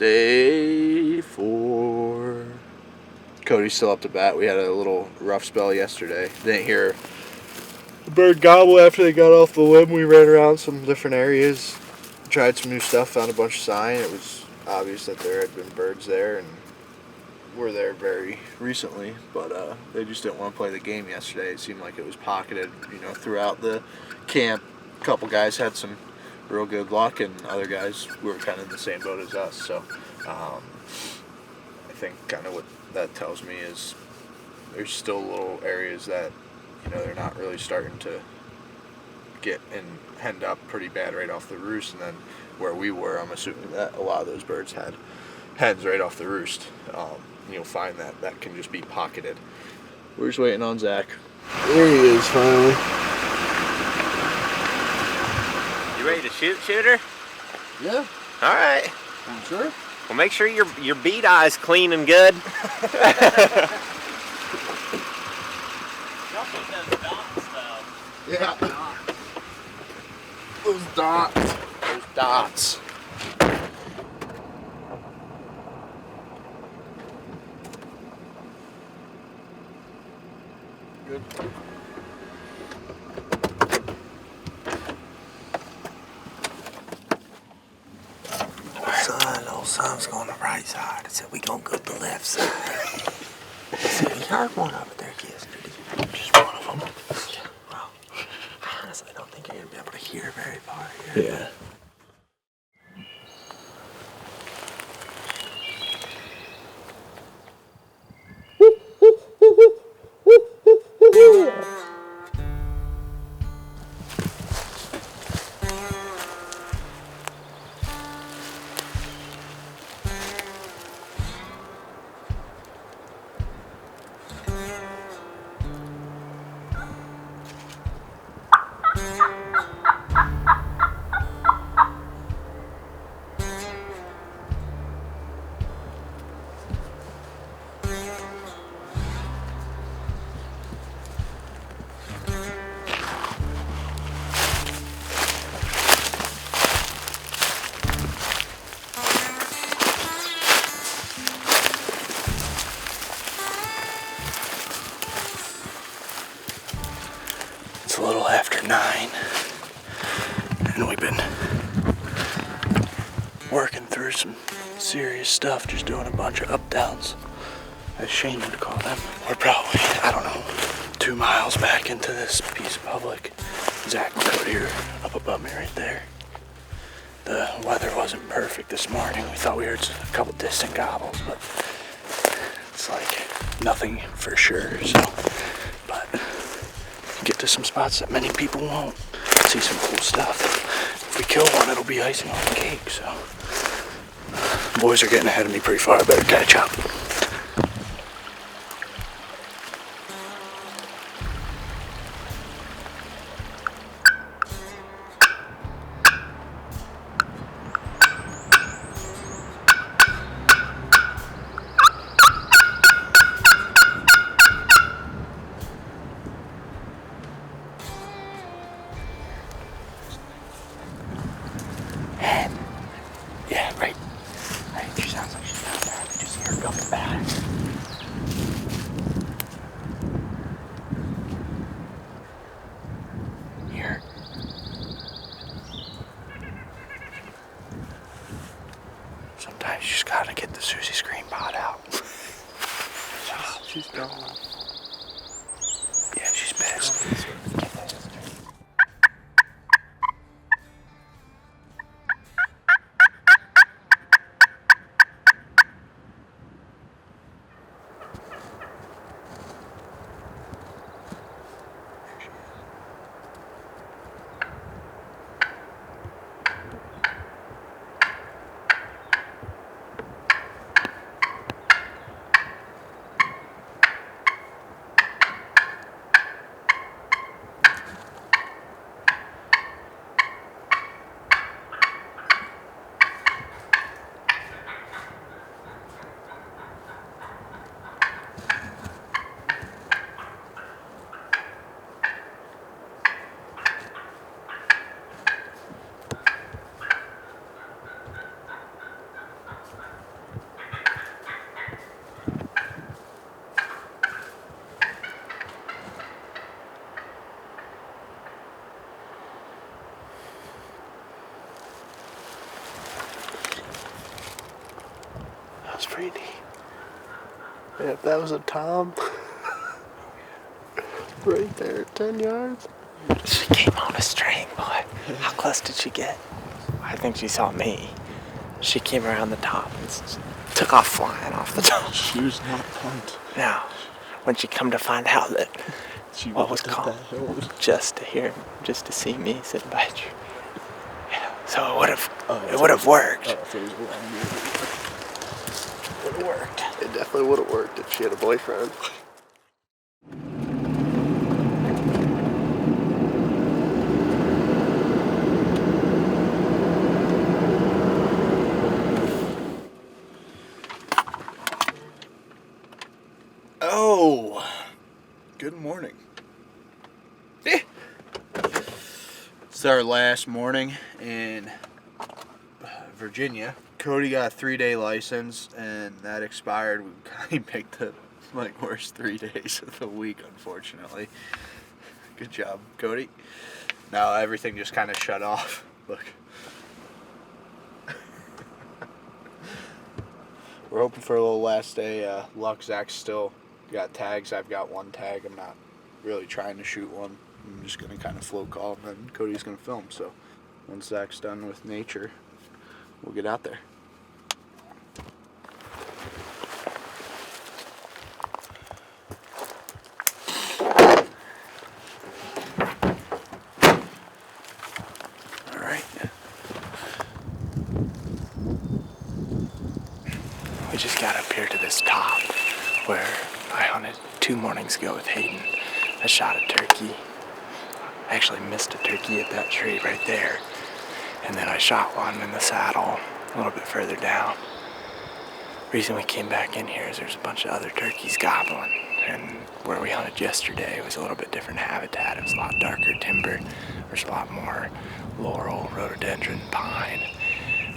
Day 4. Cody's still up to bat. We had a little rough spell yesterday. Didn't hear the bird gobble after they got off the limb. We ran around some different areas, tried some new stuff, found a bunch of sign. It was obvious that there had been birds there and were there very recently, but they just didn't want to play the game yesterday. It seemed like it was pocketed, throughout the camp. A couple guys had some real good luck, and other guys were kind of in the same boat as us. So I think kind of what that tells me is there's still little areas that they're not really starting to get and henned up pretty bad right off the roost. And then where we were, I'm assuming that a lot of those birds had hens right off the roost. You'll find that can just be pocketed. We're just waiting on Zach. There he is, finally. You ready to shoot, shooter? Yeah. All right. I'm sure. Well, make sure your bead eye's clean and good. Yeah. Those dots. Those dots. Good. Old son's going the right side. I said, we gonna go the left side. I said, you heard one over there yesterday. Just one of them. Yeah, well, I honestly don't think you're gonna be able to hear very far here. Yeah. It's a little after 9, and we've been working through some serious stuff, just doing a bunch of up-downs, as Shane would call them. We're probably, 2 miles back into this piece of public. Zach and Cody are up above me right there. The weather wasn't perfect this morning. We thought we heard a couple distant gobbles, but it's like nothing for sure, so. But get to some spots that many people won't. See some cool stuff. If we kill one, it'll be icing on the cake, so. Boys are getting ahead of me pretty far. I better catch up. Yeah, right. She sounds like she's down there. I can just hear her coming back. Here. Sometimes you just gotta get the Susie scream pot out. She's gone. Yeah, she's pissed. pretty. Yeah, if that was a tom. Right there at 10 yards. She came on a string, boy. How close did she get? I think she saw me. She came around the top and took off flying off the top. She was not pumped. Now, when she come to find out that She what was called, just to see me sit by a tree. Yeah, so it would have worked. It would have worked. It definitely would have worked if she had a boyfriend. Oh, good morning. It's our last morning in Virginia. Cody got a 3-day license, and that expired. He picked the worst 3 days of the week, unfortunately. Good job, Cody. Now everything just kind of shut off. Look. We're hoping for a little last day luck. Zach's still got tags. I've got one tag. I'm not really trying to shoot one. I'm just going to kind of flow call, and then Cody's going to film. So once Zach's done with nature, we'll get out there. All right. We just got up here to this top where I hunted 2 mornings ago with Hayden. I shot a turkey. I actually missed a turkey at that tree right there. And then I shot one in the saddle a little bit further down. Reason we came back in here is there's a bunch of other turkeys gobbling. And where we hunted yesterday was a little bit different habitat. It was a lot darker timber. There's a lot more laurel, rhododendron, pine.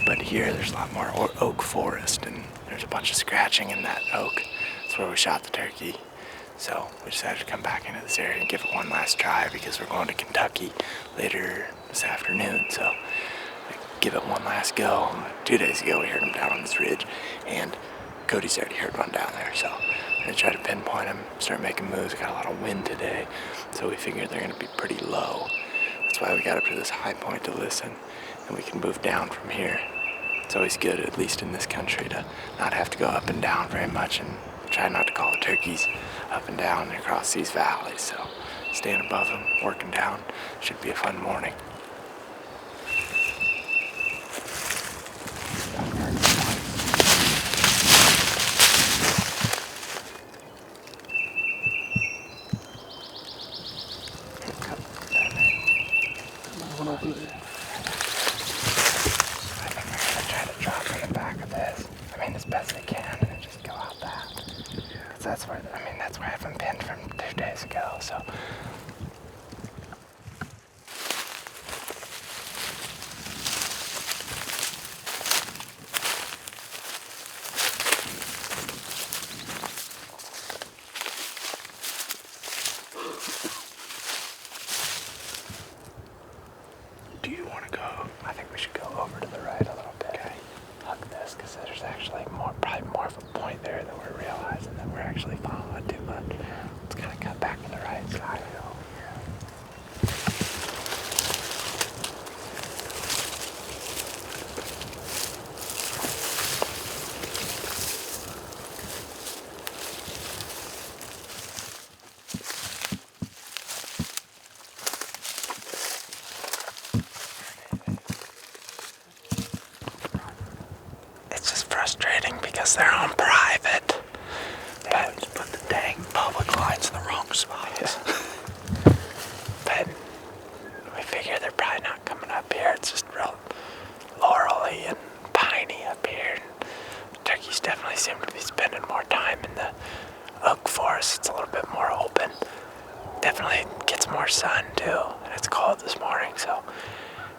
But here there's a lot more oak forest, and there's a bunch of scratching in that oak. That's where we shot the turkey. So we decided to come back into this area and give it one last try because we're going to Kentucky later this afternoon. So give it one last go. 2 days ago we heard them down on this ridge, and Cody's already heard one down there. So we're going to try to pinpoint them, start making moves. We got a lot of wind today, so we figured they're going to be pretty low. That's why we got up to this high point to listen, and we can move down from here. It's always good, at least in this country, to not have to go up and down very much and try not to call the turkeys up and down and across these valleys. So staying above them, working down, should be a fun morning. As best they can, and then just go out that. That's where I have them pinned from 2 days ago. So do you want to go? I think we should go over to the right a little bit. Okay. Hug this, because there's actually probably more of a point there than we're realizing that we're actually following too much. Let's kind of cut back to the right side. Frustrating because they're on private. But just put the dang public lines in the wrong spots. Yeah. But we figure they're probably not coming up here. It's just real laurel-y and piney up here. Turkeys definitely seem to be spending more time in the oak forest. It's a little bit more open. Definitely gets more sun too. And it's cold this morning, so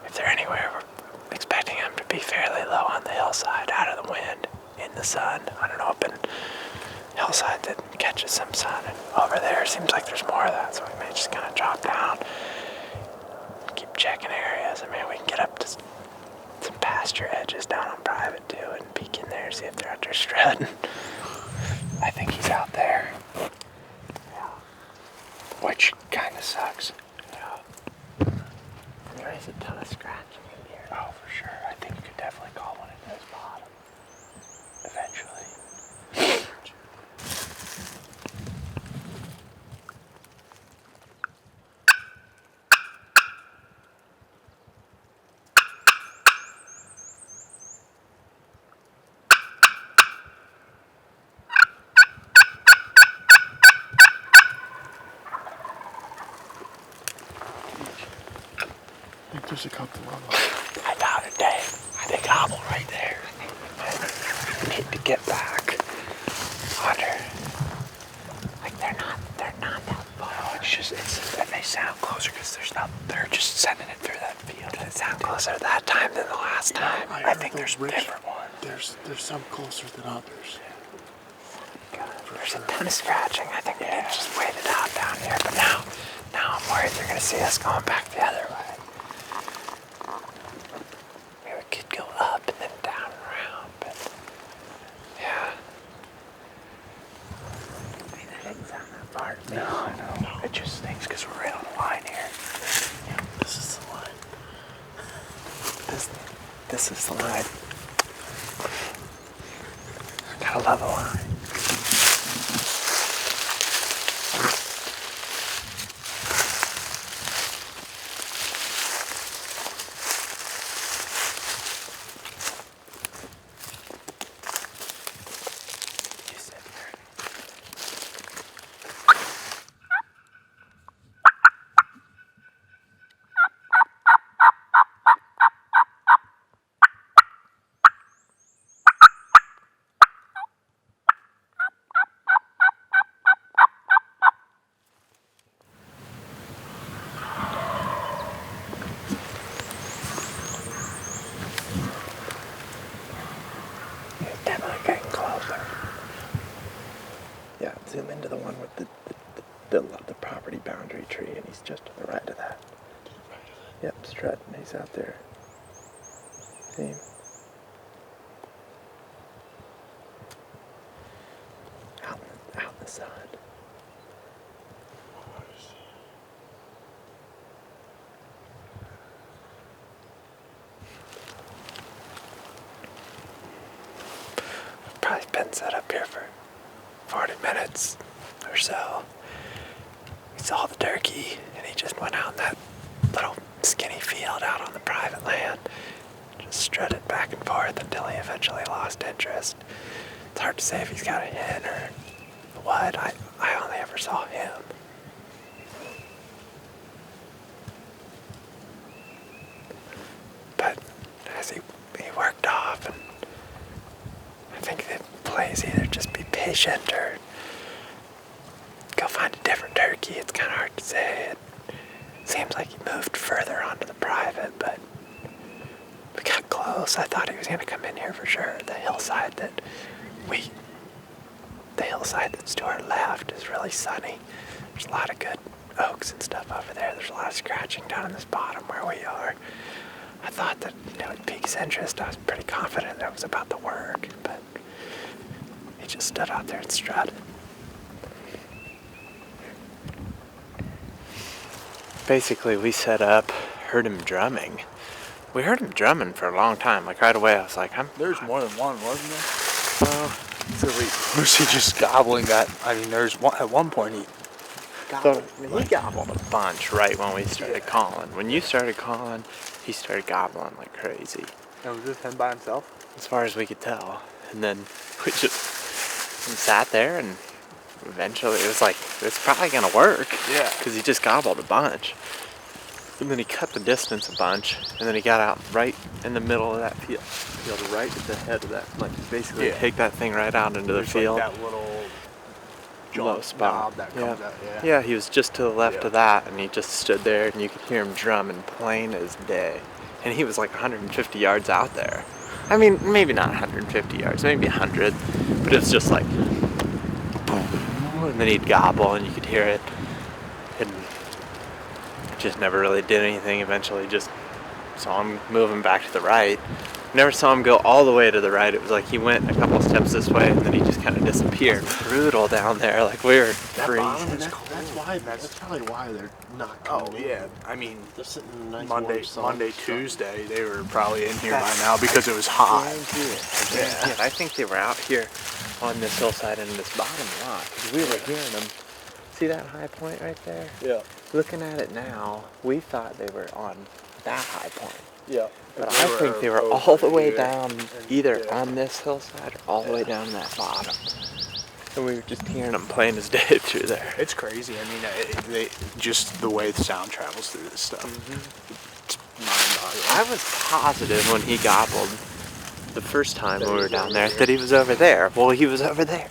if they're anywhere, we're expecting them to be fairly low on the hillside, out of the wind, in the sun, on an open hillside that catches some sun. And over there seems like there's more of that, so we may just kind of drop down, keep checking areas. I mean, we can get up to some pastures pasture edges down on private too and peek in there, see if they're out there strutting. I think he's out there. Yeah. Which kind of sucks. Yeah. There is a ton of scratching in here. Oh, for sure. I think you could definitely call one into his bottom. Eventually. I think there's a couple of them. I doubt it, Dave. They gobble right there. I need to get back under. Like they're not that far. No, and they sound closer because they're just sending it through that field. Did it sound closer that time than the last time? I think there's different ones. There's some closer than others. There's a ton of scratching. I think they just wait it out down here. But now I'm worried they're gonna see us going back the other way. Maybe we could go up and then down and around, but yeah. I mean, that didn't sound that far to me. No, I know. It just stinks because we're right on the line here. This is the line. This is the line. Gotta love a line. Definitely getting closer. Yeah, zoom into the one with the property boundary tree, and he's just to the right of that. Yep, strutting. He's out there. See him? Out in the sun. Probably been set up here for 40 minutes or so. We saw the turkey, and he just went out in that little skinny field out on the private land. Just strutted back and forth until he eventually lost interest. It's hard to say if he's got a hen or what. I only ever saw him. But as he worked off, and I think the play is either just be patient or go find a different turkey. It's kind of hard to say. It seems like he moved further onto the private, but we got close. I thought he was going to come in here for sure. The hillside that's to our left is really sunny. There's a lot of good oaks and stuff over there. There's a lot of scratching down in this bottom where we are. I thought that it would pique his interest. I was pretty confident that it was about the work, but he just stood out there and strutted. Basically, we set up, heard him drumming. We heard him drumming for a long time. Like right away, I was like, There's more than one, wasn't there? So was he just gobbling that? I mean, there's one at one point he He gobbled a bunch right when we started calling. When you started calling, he started gobbling like crazy. And was this him by himself? As far as we could tell. And then we just sat there, and eventually it was like, it's probably going to work. Yeah. Because he just gobbled a bunch. And then he cut the distance a bunch, and then he got out right in the middle of that field, right at the head of that. Like, basically take that thing right out into the field. Like that little Low spot. that comes out, Yeah, he was just to the left of that, and he just stood there, and you could hear him drumming plain as day. And he was like 150 yards out there. I mean, maybe not 150 yards, maybe 100, but it was just like, boom, and then he'd gobble, and you could hear it. And just never really did anything. Eventually just saw him moving back to the right. Never saw him go all the way to the right. It was like he went a couple steps this way and then he just kind of disappeared. Brutal down there. Like we were freezing. That's probably why they're not Oh coming. yeah, I mean They're sitting in a nice Monday, warm sun. Monday, Tuesday, they were probably in here by now because it was hot. Yeah, I think they were out here on this hillside in this bottom lot because we were hearing them. See that high point right there? Yeah, Looking at it now, we thought they were on that high point. yeah. But I think they were all the way down, either on this hillside or all the way down that bottom. And we were just hearing them plain as day through there. It's crazy. I mean, they just the way the sound travels through this stuff. It's mind-boggling. I was positive when he gobbled the first time we were down there that he was over there. Well, he was over there.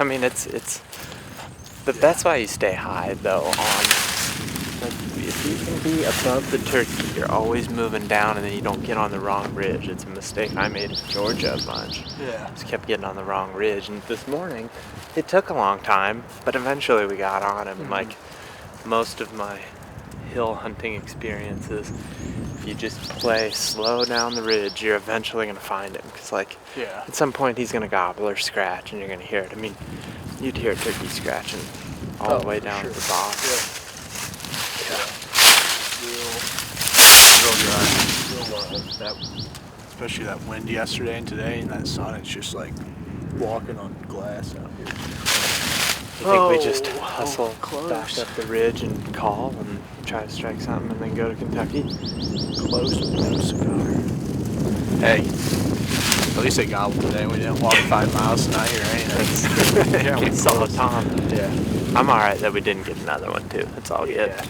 I mean, but that's why you stay high though like, if you can be above the turkey, you're always moving down and then you don't get on the wrong ridge. It's a mistake I made in Georgia a bunch. Yeah. Just kept getting on the wrong ridge, and this morning it took a long time, but eventually we got on him. Like most of my hill hunting experiences, if you just play slow down the ridge, you're eventually going to find him, because like Yeah. at some point he's going to gobble or scratch and you're going to hear it. I mean, you'd hear a turkey scratching all the way down at the bottom. Real dry. Especially that wind yesterday and today, and that sun. It's just like walking on glass out here. I think we just hustle back up the ridge and call and try to strike something and then go to Kentucky. Close with no cigar. Hey, at least they gobbled today. We didn't walk 5 miles and not hear anything. Yeah, we saw the Tom. Yeah. I'm alright that we didn't get another one too. It's all good. Yeah.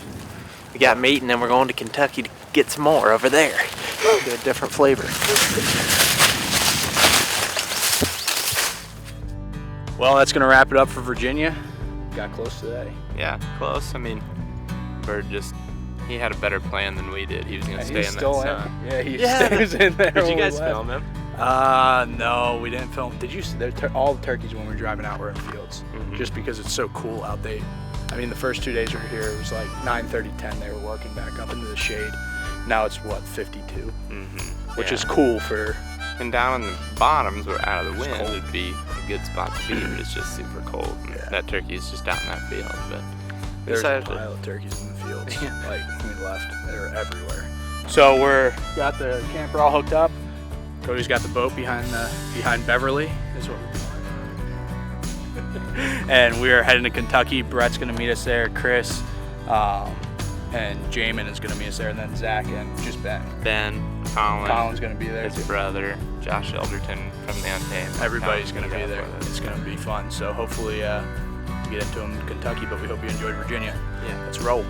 We got meat and then we're going to Kentucky to get some more over there. Get a different flavor. Well, that's gonna wrap it up for Virginia. Got close today. Yeah, close. I mean, Bird he had a better plan than we did. He was going to stay in that sun. Yeah, he Yeah. stays in there. Did you when we guys left. film him? No, we didn't film. Did you see all the turkeys when we were driving out were in fields? Mhm. Just because it's so cool out there. I mean, the first 2 days we were here, it was like 9:30, 10. They were working back up into the shade. Now it's what, 52, which is cool for. And down on the bottoms where out of the It's wind cold. would be a good spot to be, but it's just super cold. And Yeah. that turkey is just out in that field. But we There's a decided to, pile of turkeys in the fields. Like when we left, they were everywhere. So we're got the camper all hooked up. Cody's got the boat behind Beverly. Is what we're doing. And we are heading to Kentucky. Brett's gonna meet us there. Chris, and Jamin is gonna meet us there, and then Zach and just Ben. Ben, Colin, Colin's gonna be there. his Too. brother, Josh Elderton from the Untamed. Everybody's gonna Colin's be there. with us. It's gonna be fun. So hopefully we get into them in Kentucky, but we hope you enjoyed Virginia. Yeah. Let's roll.